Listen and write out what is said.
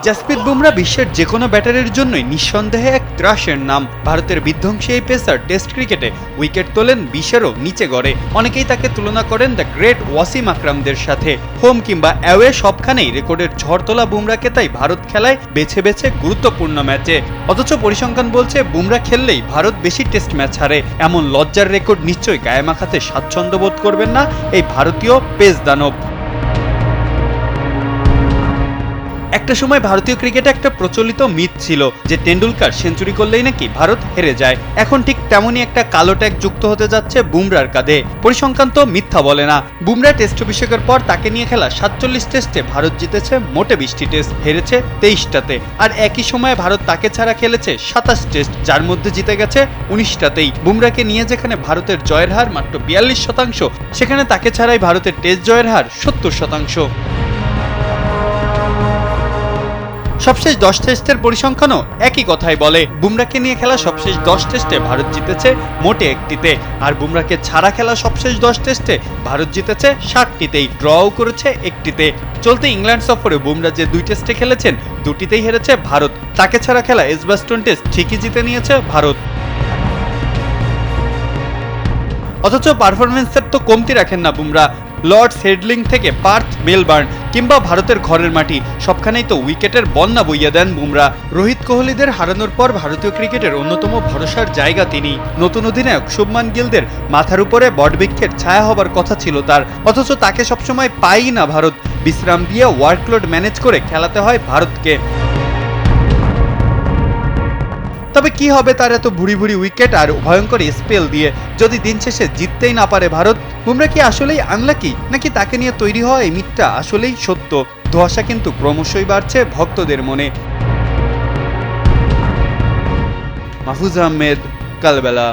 জাসপ্রীত বুমরা বিশ্বের যে কোনো ব্যাটারের জন্যই নিঃসন্দেহে এক ত্রাসের নাম। ভারতের বিধ্বংসী এই পেসার টেস্ট ক্রিকেটে উইকেট তোলেন 20-এরও নিচে গড়ে। অনেকেই তাকে তুলনা করেন দ্য গ্রেট ওয়াসিম আকরামদের সাথে। হোম কিংবা অ্যাওয়ে সবখানেই রেকর্ডের ঝড় তোলা বুমরাকে তাই ভারত খেলায় বেছে বেছে গুরুত্বপূর্ণ ম্যাচে। অথচ পরিসংখ্যান বলছে বুমরা খেললেই ভারত বেশি টেস্ট ম্যাচ হারে। এমন লজ্জার রেকর্ড নিশ্চয়ই গায়ে মাখাতে স্বাচ্ছন্দ্য বোধ করবেন না এই ভারতীয় পেস দানব। একটা সময় ভারতীয় ক্রিকেটে একটা প্রচলিত মিথ ছিল যে টেন্ডুলকার সেঞ্চুরি করলেই নাকি ভারত হেরে যায়। এখন ঠিক তেমনই একটা কালো ট্যাগ যুক্ত হতে যাচ্ছে বুমরার কাঁধে। পরিসংখ্যান তো মিথ্যা বলে না। বুমরা টেস্ট অভিষেকের পর তাকে নিয়ে খেলা 47 টেস্টে ভারত জিতেছে মোটে 20টি টেস্ট, হেরেছে 23টাতে। আর একই সময়ে ভারত তাকে ছাড়া খেলেছে 27 টেস্ট, যার মধ্যে জিতে গেছে 19টাতেই। বুমরাকে নিয়ে যেখানে ভারতের জয়ের হার মাত্র 42%, সেখানে তাকে ছাড়াই ভারতের টেস্ট জয়ের হার 70%। সবশেষ 10 টেস্টের পরিসংখ্যানও একই কথাই বলে। বুমরাকে নিয়ে খেলা সবশেষ 10 টেস্টে ভারত জিতেছে মোটে 1টিতে, আর বুমরাকে ছাড়া খেলা সবশেষ 10 টেস্টে ভারত জিতেছে 60টিতেই, ড্রও করেছে 1টিতে। চলতি ইংল্যান্ড সফরে বুমরা যে 2 টেস্টে খেলেছেন 2টিতেই হেরেছে ভারত। তাকে ছাড়া খেলা এজবাস্টন টেস্ট ঠিকই জিতে নিয়েছে ভারত। অথচ পারফরমেন্সের তো কমতি রাখেন না বুমরা। লর্ডস, হেডলিং থেকে পার্থ, মেলবার্ন কিংবা ভারতের ঘরের মাটি, সবখানেই তো উইকেটের বন্যা বইয়া দেন বুমরা। রোহিত কোহলিদের হারানোর পর ভারতীয় ক্রিকেটের অন্যতম ভরসার জায়গা তিনি। নতুন অধিনায়ক শুভমান গিলদের মাথার উপরে বটবৃক্ষের ছায়া হবার কথা ছিল তার, অথচ তাকে সবসময় পাই না ভারত। বিশ্রাম দিয়ে ওয়ার্কলোড ম্যানেজ করে খেলাতে হয় ভারতকে। তবে কি হবে তার এত ভুরি ভুরি উইকেট আর ভয়ঙ্কর স্পেল দিয়ে যদি দিন শেষে জিততেই না পারে ভারত? বুমরা কি আসলেই আনলাকি, নাকি তাকে নিয়ে তৈরি হওয়া এই মিথটা আসলেই সত্য? ধোঁয়াশা কিন্তু ক্রমশই বাড়ছে ভক্তদের মনে। মাহফুজ আহমেদ, কালবেলা।